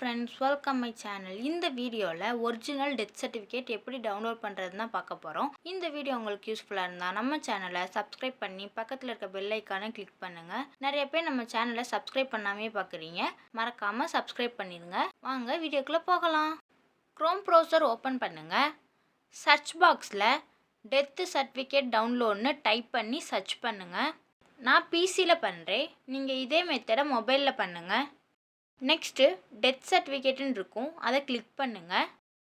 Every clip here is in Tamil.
friends, welcome my channel. இந்த வீடியோல ஒரிஜினல் டெத் சர்டிஃபிகேட் எப்படி டவுன்லோட் பண்றதுன்னு பார்க்க போறோம். இந்த வீடியோ உங்களுக்கு யூஸ்ஃபுல்லா இருந்தா நம்ம சேனலை சப்ஸ்கிரைப் பண்ணி பக்கத்துல இருக்க பெல் ஐகானை கிளிக் பண்ணுங்க. நிறைய பேர் நம்ம சேனலை சப்ஸ்கிரைப் பண்ணாமே பார்க்குறீங்க. மறக்காம சப்ஸ்கிரைப் பண்ணிருங்க. வாங்க வீடியோக்குள்ள போகலாம். Chrome browser ஓபன் பண்ணுங்க. சர்ச் பாக்ஸ்ல டெத் சர்டிஃபிகேட் டவுன்லோட்னு டைப் பண்ணி சர்ச் பண்ணுங்க. நான் பிசில பண்றேன். நீங்க இதே மெத்தட மொபைல்ல பண்ணுங்க. நெக்ஸ்ட்டு டெத் சர்டிஃபிகேட்னு இருக்கும், அதை கிளிக் பண்ணுங்கள்.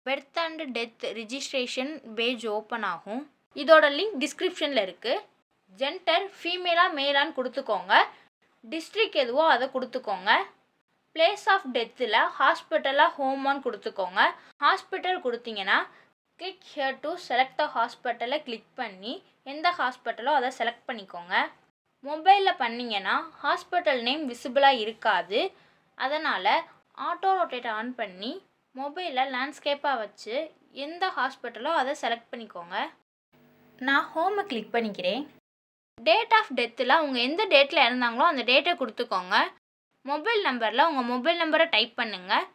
Birth and death registration page open ஆகும். இதோட லிங்க் டிஸ்கிரிப்ஷனில் இருக்குது. ஜெண்டர் ஃபீமேலாக மேலான்னு கொடுத்துக்கோங்க. டிஸ்ட்ரிக் எதுவோ அதை கொடுத்துக்கோங்க. பிளேஸ் ஆஃப் டெத்தில் ஹாஸ்பிட்டலாக ஹோமான்னு கொடுத்துக்கோங்க. ஹாஸ்பிட்டல் கொடுத்தீங்கன்னா click here to select the ஹாஸ்பிட்டலை கிளிக் பண்ணி எந்த ஹாஸ்பிட்டலோ அதை செலக்ட் பண்ணிக்கோங்க. மொபைலில் பண்ணிங்கன்னா ஹாஸ்பிட்டல் நேம் விசிபிளாக இருக்காது. அதனால் ஆட்டோ ரொட்டேட் ஆன் பண்ணி மொபைலில் லேண்ட்ஸ்கேப்பாக வச்சு எந்த ஹாஸ்பிட்டலோ அதை செலக்ட் பண்ணிக்கோங்க. நான் ஹோமை கிளிக் பண்ணிக்கிறேன். டேட் ஆஃப் டெத்தில் அவங்க எந்த டேட்டில் இறந்தாங்களோ அந்த டேட்டை கொடுத்துக்கோங்க. மொபைல் நம்பரில் உங்கள் மொபைல் நம்பரை டைப் பண்ணுங்கள்.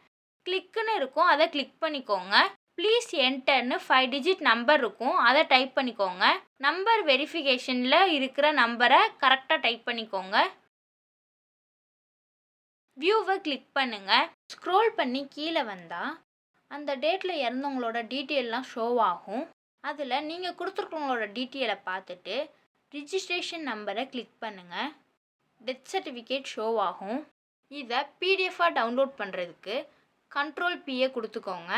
கிளிக்குன்னு இருக்கும், அதை கிளிக் பண்ணிக்கோங்க. ப்ளீஸ் என்டர்னு 5 டிஜிட் நம்பர் இருக்கும், அதை டைப் பண்ணிக்கோங்க. நம்பர் வெரிஃபிகேஷனில் இருக்கிற நம்பரை கரெக்டாக டைப் பண்ணிக்கோங்க. வியூவை கிளிக் பண்ணுங்கள். ஸ்க்ரோல் பண்ணி கீழே வந்தால் அந்த டேட்டில் இறந்தவங்களோட டீட்டெயிலெலாம் ஷோ ஆகும். அதில் நீங்கள் கொடுத்துருக்கவங்களோட டீட்டெயிலை பார்த்துட்டு ரிஜிஸ்ட்ரேஷன் நம்பரை கிளிக் பண்ணுங்கள். டெத் சர்டிஃபிகேட் ஷோ ஆகும். இதை பிடிஎஃபாக டவுன்லோட் பண்ணுறதுக்கு Ctrl+P கொடுத்துக்கோங்க.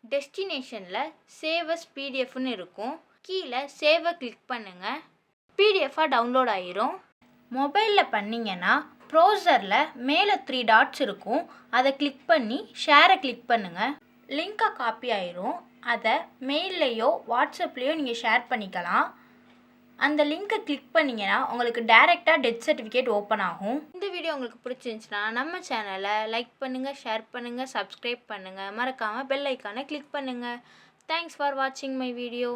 டெஸ்டினேஷனில் சேவ் அஸ் பிடிஎஃப்னு இருக்கும், கீழே சேவை கிளிக் பண்ணுங்கள். பிடிஎஃபாக டவுன்லோட் ஆயிரும். மொபைலில் பண்ணிங்கன்னா ப்ரௌசரில் மேலே 3 டாட்ஸ் இருக்கும், அதை கிளிக் பண்ணி ஷேரை கிளிக் பண்ணுங்கள். லிங்க்கை காப்பி ஆயிரும். அதை மெயில்லையோ வாட்ஸ்அப்லேயோ நீங்கள் ஷேர் பண்ணிக்கலாம். அந்த லிங்க்கை கிளிக் பண்ணிங்கன்னா உங்களுக்கு டைரெக்டாக டெத் சர்டிஃபிகேட் ஓப்பன் ஆகும். இந்த வீடியோ உங்களுக்கு பிடிச்சிருந்துச்சுன்னா நம்ம சேனலை லைக் பண்ணுங்கள், ஷேர் பண்ணுங்கள், சப்ஸ்கிரைப் பண்ணுங்கள். மறக்காமல் பெல் ஐக்கானை கிளிக் பண்ணுங்கள். தேங்க்ஸ் ஃபார் வாட்சிங் மை வீடியோ.